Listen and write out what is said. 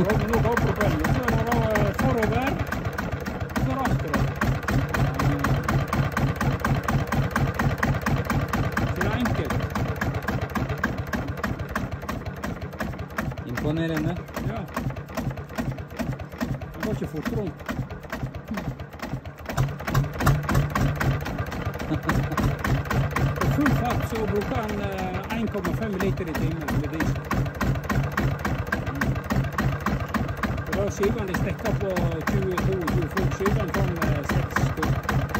prøver nå GoPro-kvelden, så er det forover, så aftover. Så det er enkelt. Imponerende. Ja. Det går ikke fort rundt. På full fart så bruker han 1,5 liter i timen med diesel. Og da skivene de stekker på 22-24 skivene sånn 6 stykker.